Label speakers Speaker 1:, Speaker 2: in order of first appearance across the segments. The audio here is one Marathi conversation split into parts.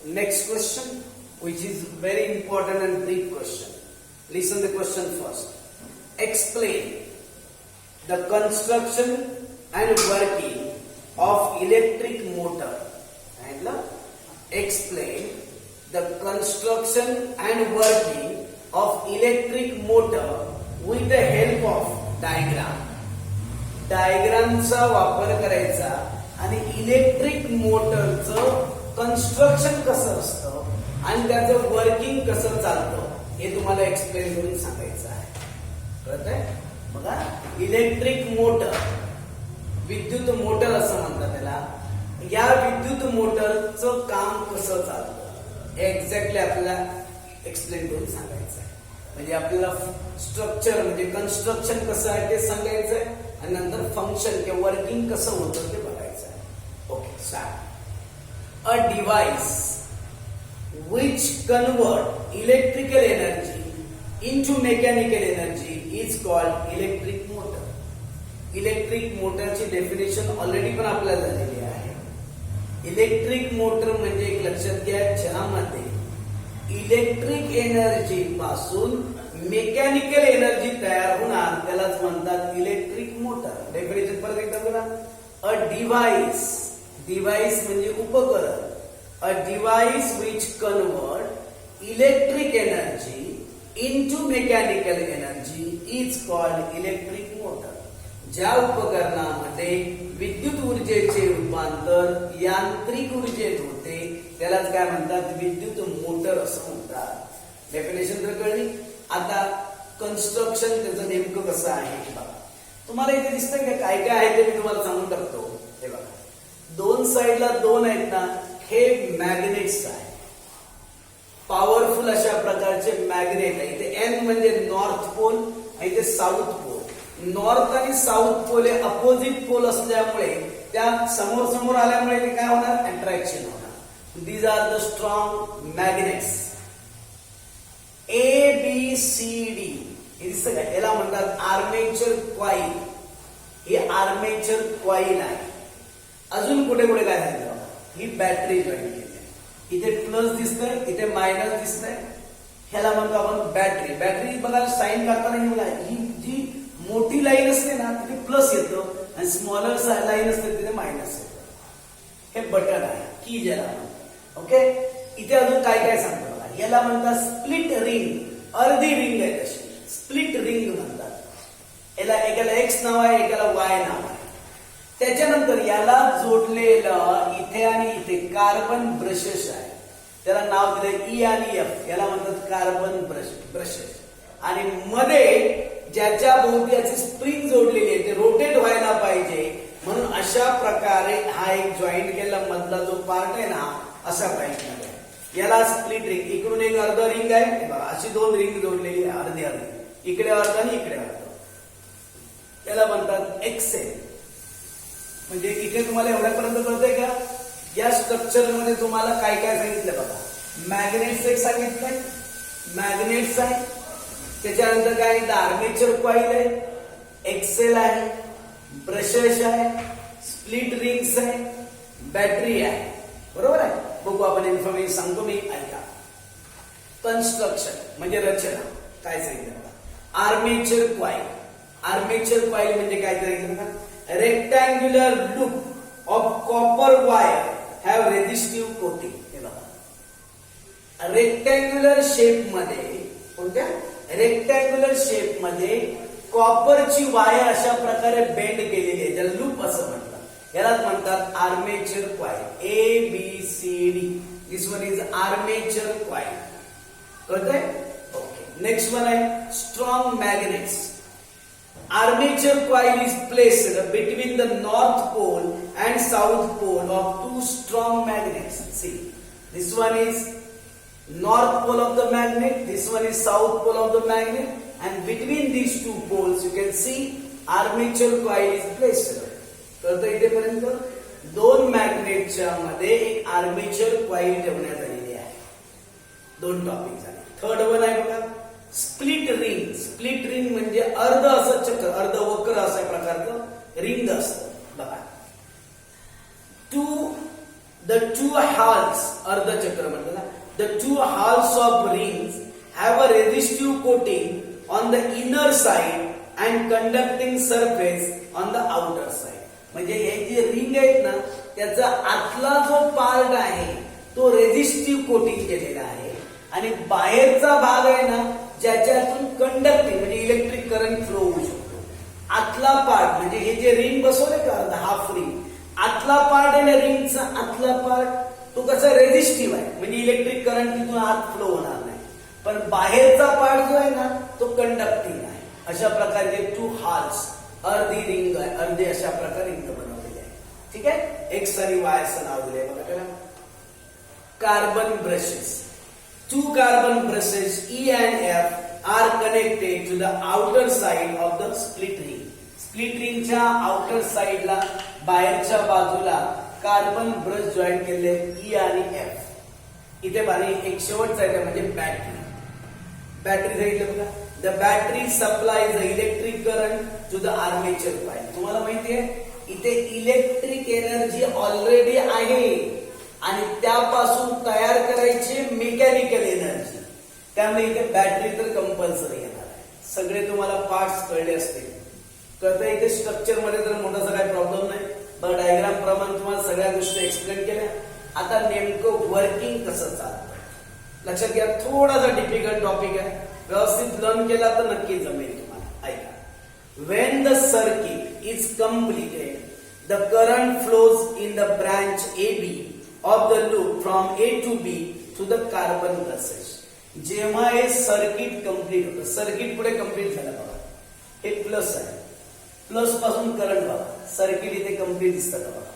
Speaker 1: Next question, which is very important and big question. Listen the question first. Explain the construction and working of electric motor. And explain the construction and working of electric motor with the help of diagram. डायग्रामचा वापर करायचा आणि इलेक्ट्रिक मोटरचं कन्स्ट्रक्शन कसं असतं आणि त्याचं वर्किंग कसं चालतं हे तुम्हाला एक्सप्लेन करून सांगायचं आहे. कळतंय? बघा, इलेक्ट्रिक मोटर, विद्युत मोटर असं म्हणतात त्याला. या विद्युत मोटरचं काम कसं चालतं एक्झॅक्टली आपल्याला एक्सप्लेन करून सांगायचं आहे. म्हणजे आपल्याला स्ट्रक्चर म्हणजे कन्स्ट्रक्शन कसं आहे ते सांगायचं आहे आणि नंतर फंक्शन किंवा वर्किंग कसं होतं ते बघायचं आहे. Okay, start. A device which convert electrical energy into mechanical energy is called electric motor. Electric मोटरची डेफिनेशन ऑलरेडी पण आपल्याला झालेली आहे. इलेक्ट्रिक मोटर म्हणजे एक लक्षात घ्या, ज्यामध्ये इलेक्ट्रिक एनर्जी पासून मेकॅनिकल एनर्जी तयार होणार त्यालाच म्हणतात इलेक्ट्रिक मोटर. डेफिनेशन परत एकदा बघा. अ डिव्हाइस, डिव्हाइस म्हणजे उपकरण. A device which convert electric energy into mechanical energy is called electric motor. ज्या उपकरणामध्ये विद्युत ऊर्जेचे रूपांतर यांत्रिक ऊर्जेत होते त्यालाच काय म्हणतात, विद्युत मोटर असं म्हणतात. डेफिनेशन तर कळली. आता कन्स्ट्रक्शन त्याचं नेमकं कसं आहे बघा. तुम्हाला इथे दिसतंय का काय काय आहे ते मी तुम्हाला सांगून टाकतो. हे बघा, दोन साईडला दोन आहेत ना, हे मॅग्नेट्स आहे. पॉवरफुल अशा प्रकारचे मॅग्नेट आहे. इथे एन म्हणजे नॉर्थ पोल आणि इथे साऊथ पोल. नॉर्थ आणि साऊथ पोल हे अपोजिट पोल असल्यामुळे त्या समोर समोर आल्यामुळे ते काय होणार, अट्रॅक्शन होणार. These are the strong magnets. A B C D हे दिसतं का, याला म्हणतात आर्मेचर कॉईल. हे आर्मेचर कॉईल आहे. अजून कुठे कुठे काय झालं, ही बॅटरी जॉईन केली आहे. इथे प्लस दिसतंय, इथे मायनस दिसतंय. ह्याला म्हणतो आपण बॅटरी. बॅटरी बघा साईन करताना ही बघा, ही जी मोठी लाईन असते ना तिथे प्लस येतं आणि स्मॉलर लाईन असते तिथे मायनस येतं. हे बटन आहे, की ज्याला म्हणतात. ओके, इथे अजून काय काय सांगतो बघा. याला म्हणतात स्प्लिट रिंग. अर्धी रिंग आहे तशी, स्प्लिट रिंग म्हणतात. याला एकाला एक्स नाव आहे, एकाला वाय नाव आहे. त्याच्यानंतर याला जोडलेलं इथे आणि इथे कार्बन ब्रशेस आहे. त्याला नाव दिलंय ई आणि एफ. याला म्हणतात कार्बन ब्रशेस. आणि मध्ये ज्याच्या भोवती याची स्प्रिंग जोडलेली आहे ते रोटेट व्हायला पाहिजे म्हणून अशा प्रकारे हा एक जॉईंट केला मधला जो पार्ट आहे ना असा पाहिजे. याला स्प्लिट रिंग. इकडून एक अर्ध रिंग आहे बघा, अशी दोन रिंग जोडलेली आहे, अर्धी अर्धी. इकडे अर्ध आणि इकडे अर्ध. याला म्हणतात एक्सेल. म्हणजे इथे तुम्हाला एवढ्यापर्यंत कळतंय का, या स्ट्रक्चर मध्ये तुम्हाला काय काय सांगितलं बघा. मॅग्नेट्स एक सांगितलंय, मॅग्नेट्स आहे. त्याच्यानंतर काय, आर्मेचर कॉईल आहे, एक्सेल आहे, ब्रशेस आहे, स्प्लिट रिंग्स आहे, बॅटरी आहे. बरोबर आहे. बघू आपण इन्फॉर्मेशन सांगतो मी, ऐका. कन्स्ट्रक्शन म्हणजे रचना काय सांगितलं बघा. Armature coil. आर्मेचर कॉईल म्हणजे काय सांगितलं बघा. rectangular loop of copper wire have resistive coating. हे बघा, रेक्टँग्युलर शेप मध्ये, कोणत्या रेक्टँग्युलर शेप मध्ये कॉपरची वायर अशा प्रकारे बेंड केलेली आहे, त्याला लूप असं म्हणतात. यालाच म्हणतात armature coil. A B C D. This one is armature coil. कळतंय? ओके. नेक्स्ट वन आहे strong magnets. Armature coil is placed between the north pole and south pole of two strong magnets. See, this one is north pole of the magnet, this one is south pole of the magnet, and between these two poles you can see armature coil is placed. तर इथेपर्यंत दोन मॅग्नेटच्या मध्ये एक आर्मेचर कॉईल ठेवण्यात आलेली आहे. दोन टॉपिक झाले. थर्ड वन आहे बघा स्प्लिट रिंग. स्प्लिट रिंग म्हणजे अर्ध असं चक्र, अर्ध वक्र अशा प्रकारचं रिंग असतं बघा. टू द टू हाल्स अर्धचक्र म्हटलं, the two halves of rings have a resistive coating on the inner side and conducting surface on the outer side. म्हणजे हे जे रिंग आहेत ना त्याचा आतला जो पार्ट आहे तो रेझिस्टिव्ह कोटिंग केलेला आहे आणि बाहेरचा भाग आहे ना ज्याच्यातून कंडक्टिंग म्हणजे इलेक्ट्रिक करंट फ्लो होऊ शकतो. आतला पार्ट म्हणजे हे जे रिंग बसवले का हाफ रिंग, आतला पार्ट आहे ना रिंगचा आतला पार्ट तो कसा रेझिस्टिव्ह आहे म्हणजे इलेक्ट्रिक करंट तिथून आत फ्लो होणार नाही. पण बाहेरचा पार्ट जो आहे ना तो कंडक्टिंग आहे. अशा प्रकारचे टू हाल्स अर्धी रिंग आहे, अर्धे अशा प्रकारे रिंग बनवलेली आहे. ठीक आहे, एक्स आणि वाय असं नाव दिलंय बघा त्याला. Carbon brushes, two carbon brushes E and F are connected to the outer side of the split ring. Split रिंगच्या आउटर साइडला बाहेरच्या बाजूला कार्बन ब्रश जॉईन केले E आणि F. इथे बारी एक शेवटचा आहे म्हणजे बॅटरी. बॅटरी सांगितलं बघा, the battery supply the electric current to the armature coil. तुम्हाला माहितीये इथे इलेक्ट्रिक एनर्जी ऑलरेडी आहे आणि त्यापासून तयार करायची मेकॅनिकल एनर्जी. त्यामुळे इथे बॅटरी तर कंपल्सरी येणार आहे. सगळे तुम्हाला पार्ट्स कळले असतील. कळतं इथे स्ट्रक्चर मध्ये तर मोठासा काही प्रॉब्लेम नाही, पण डायग्राम प्रमाणे तुम्हाला सगळ्या गोष्टी एक्सप्लेन केल्या. आता नेमकं वर्किंग कसं चालतं लक्षात घ्या. थोडासा डिफिकल्ट टॉपिक आहे, व्यवस्थित लर्न केला तर नक्की जमेल तुम्हाला. ऐका, when the circuit is completed, the current flows in the branch AB of the loop from A to B to the carbon brushes. जेव्हा हे सर्किट कंप्लीट होतं, सर्किट पुढे कंप्लीट झालं बघा, हे प्लस आहे, प्लस पासून करंट बघा, सर्किट इथे कंप्लीट दिसतं का बघा,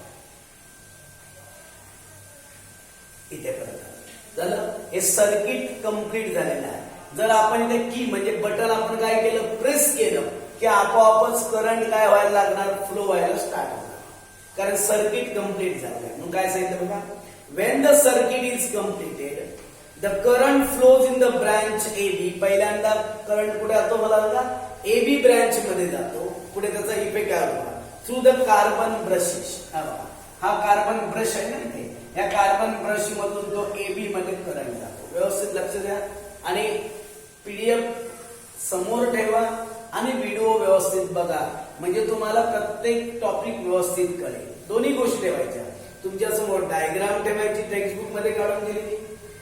Speaker 1: इथे पर्यंत झालं. हे सर्किट कंप्लीट झालेलं आहे. जर आपण इथे की म्हणजे बटन आपण काय केलं प्रेस केलं की आपोआपच करंट काय व्हायला लागणार, फ्लो व्हायला स्टार्ट होणार, कारण सर्किट कंप्लीट झालंय. मग काय सांगितलं बघा, when the circuit is completed the current flows in the branch AB. पहिल्यांदा करंट कुठे जातो मला बघा, AB ब्रँच मध्ये जातो. पुढे त्याचा इफेक्ट काय होता थ्रू द कार्बन ब्रशेस. हा कार्बन ब्रश आहे ना इथे, या कार्बन ब्रश मधून तो AB मध्ये करंट जातो. व्यवस्थित लक्ष द्या आणि पीडीएफ समोर ठेवा आणि व्हिडिओ व्यवस्थित बघा म्हणजे तुम्हाला प्रत्येक टॉपिक व्यवस्थित कळेल. दोन्ही गोष्टी ठेवायच्या तुमच्या समोर, डायग्राम ठेवायची टेक्स्टबुक मध्ये काढून दिलेली,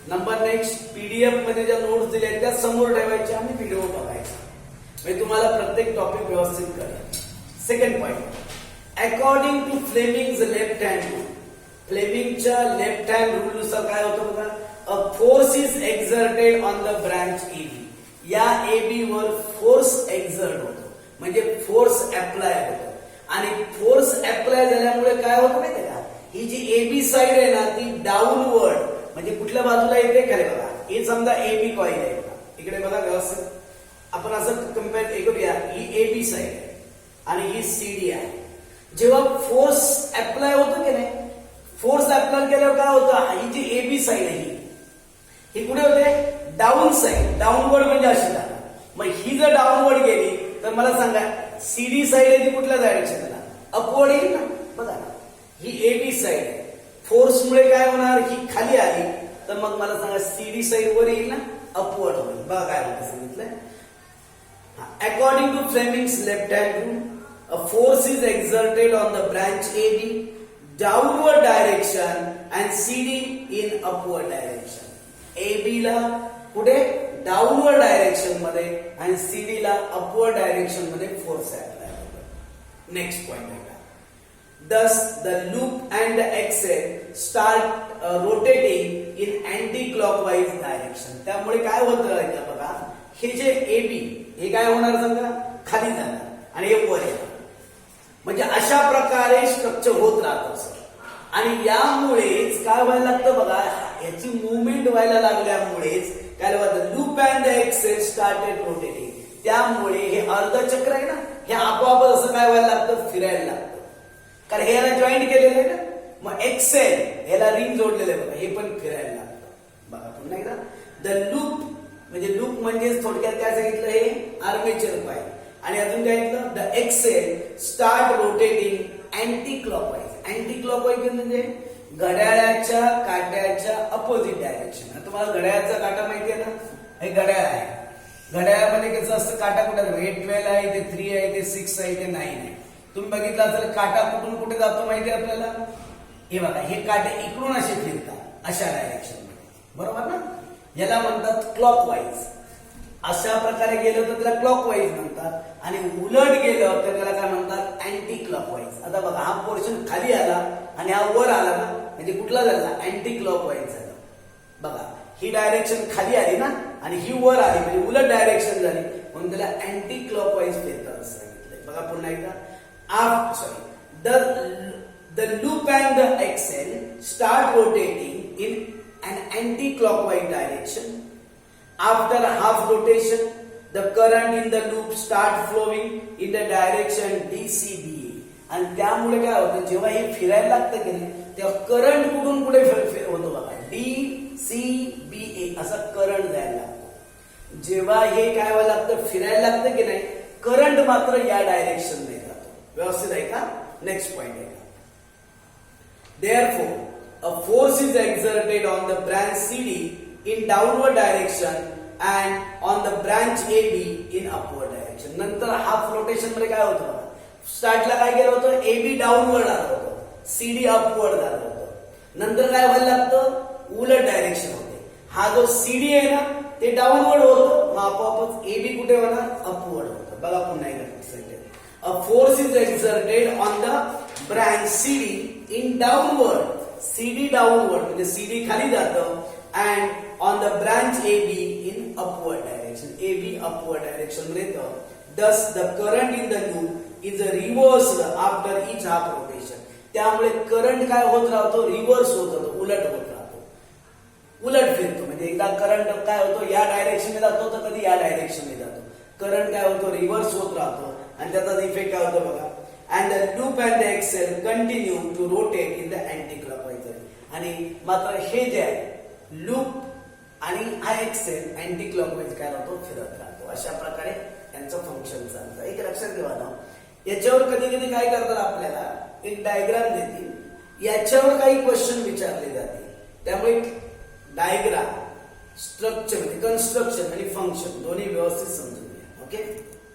Speaker 1: नंबर नेक्स्ट पीडीएफ मध्ये ज्या नोट्स दिल्या त्या समोर ठेवायच्या आणि व्हिडिओ बघायचा म्हणजे तुम्हाला प्रत्येक टॉपिक व्यवस्थित कळेल. Second point, according to Fleming's left hand rule. फ्लेमिंगच्या लेफ्ट हँड रूल नुसार काय होतं बघा, a force is exerted on the branch AB. या AB वर फोर्स एक्झर्ट होतो म्हणजे फोर्स अप्लाय होतो आणि फोर्स अप्लाय झाल्यामुळे काय होतं माहिती का, ही जी AB साइड आहे ना ती डाऊनवर्ड म्हणजे कुठल्या बाजूला येते खाली बघा. हे समजा AB कॉइल आहे बघा, इकडे बघा व्यवस्थित आपण असं कम्पेअर करूया, ही AB साइड आहे आणि ही CD आहे. जेव्हा फोर्स अप्लाय होतो की नाही, फोर्स अप्लाय केल्यावर काय होतं, ही जी AB साइड आहे ही कुठे होते डाऊन साइड, डाऊनवर्ड म्हणजे अशी जाणार. मग ही जर डाऊनवर्ड गेली तर मला सांगा CD साइड आहे ती कुठल्या डायरेक्शनला, अपवर्ड येईल ना. बघा ना ही AB साइड आहे, फोर्समुळे काय होणार, ही खाली आली तर मग मला सांगा CD साइड वर येईल ना, अपवर्ड होईल. बघा काय होतं सांगितलंय. According to Fleming's left hand rule, a force is exerted on the branch AB downward direction and CD in upward direction. AB ला पुढे डाऊनवर्ड डायरेक्शन मध्ये आणि CD ला अपवर्ड डायरेक्शन मध्ये फोर्स अप्लाय होतो. नेक्स्ट पॉइंट आहे, thus the loop and the axle start rotating in anti-clockwise direction. त्यामुळे काय होतं बघा, हे जे AB हे काय होणार सांगा, खाली जाणार आणि हे वर येणार. म्हणजे अशा प्रकारे स्ट्रक्चर होत राहतं आणि यामुळेच काय व्हायला लागतं बघा, याची मुवमेंट व्हायला लागल्यामुळेच काय होतं, loop and the axle started rotating. त्यामुळे हे अर्धचक्र आहे ना, हे आपोआप असं काय व्हायला लागतं, फिरायला लागतं, कारण हे याला जॉईंट केलेलं आहे ना. मग एक्सेल याला रिंग जोडलेलं आहे बघा, हे पण फिरायला लागतं. बघा पुन्हा एकदा, द लूप म्हणजे लूप म्हणजे थोडक्यात काय सांगितलं, हे आर्मेचर कॉइल आणि अजून काय सांगितलं, the axle start rotating anti clockwise. Anti clockwise म्हणजे घड्याळाच्या काट्याच्या अपोजिट डायरेक्शन. तुम्हाला घड्याळाचा काटा माहिती आहे ना, हे घड्याळ आहे. घड्याळामध्ये कसं असतं, काटा कुठे, हे 12 आहे, ते 3 आहे, ते 6 आहे, ते 9 आहे. तुम्ही बघितलं असेल काटा कुठून कुठे जातो माहिती आहे आपल्याला. हे बघा, हे काटे इकडून असे फिरतात अशा डायरेक्शन मध्ये, बरोबर ना. याला म्हणतात क्लॉकवाईज. अशा प्रकारे गेलं तर त्याला क्लॉकवाईज म्हणतात, आणि उलट गेलं तर त्याला काय म्हणतात, अँटी क्लॉकवाईज. आता बघा, हा पोर्शन खाली आला आणि हा वर आला ना, म्हणजे कुठला झाला, अँटी क्लॉकवाईज झाला. बघा, ही डायरेक्शन खाली आली ना आणि ही वर आली, म्हणजे उलट डायरेक्शन झाली, म्हणून त्याला अँटी क्लॉकवाईज फिरतात असं सांगितलंय. बघा पुन्हा एकदा, the loop and the axle start rotating in an anti-clockwise direction. After half rotation, the current in the loop start flowing in the direction DCBA. आणि त्यामुळे काय होतं, जेव्हा हे फिरायला लागतं की नाही, तेव्हा करंट कुठून कुठे होतो बघा, DCBA असा करंट जायला लागतो. जेव्हा हे काय व्हायला लागतं, फिरायला लागतं की नाही, करंट मात्र या डायरेक्शन मध्ये जातो. व्यवस्थित आहे का. नेक्स्ट पॉइंट आहे का, therefore a force is exerted on the branch CD in downward direction and on the branch AB in upward direction. नंतर हाफ रोटेशन मध्ये काय होतं, स्टार्टला काय केलं होतं, AB डाऊनवर्ड आलं होतं, CD अपवर्ड झालं होतं. नंतर काय व्हायला लागतं, उलट डायरेक्शन होते. हा जो CD आहे ना, ते डाऊनवर्ड होतं, मग आपोआपच AB कुठे होणार, अपवर्ड होतं. बघा पुन्हा एकदा, a force is exerted on the branch CD in downward, CD downward म्हणजे CD खाली जातं, and on the branch AB in upward direction, AB upward direction मध्ये येतं. Thus the current in the loop is reversed after each half rotation. त्यामुळे करंट काय होत राहतो, रिव्हर्स होत राहतो, उलट होत राहतो, उलट फिरतो. म्हणजे एकदा करंट काय होतो, या डायरेक्शन मध्ये जातो तर कधी या डायरेक्शन मध्ये जातो. करंट काय होतो, रिव्हर्स होत राहतो, आणि त्याचा इफेक्ट काय होतो बघा. And the loop and the axle continue to rotate in the anti-clockwise. आणि मात्र हे जे आहे लूप आणि हा एक्सेल अँटी क्लॉकवाईज काय राहतो, फिरत राहतो. अशा प्रकारे यांचं फंक्शन चालतं. एक लक्षात ठेवा ना, याच्यावर कधी कधी काय करतात, आपल्याला एक डायग्राम देतील, याच्यावर काही क्वेश्चन विचारले जातील. त्यामुळे डायग्राम, स्ट्रक्चर म्हणजे कन्स्ट्रक्शन आणि फंक्शन दोन्ही व्यवस्थित समजून घ्या. ओके.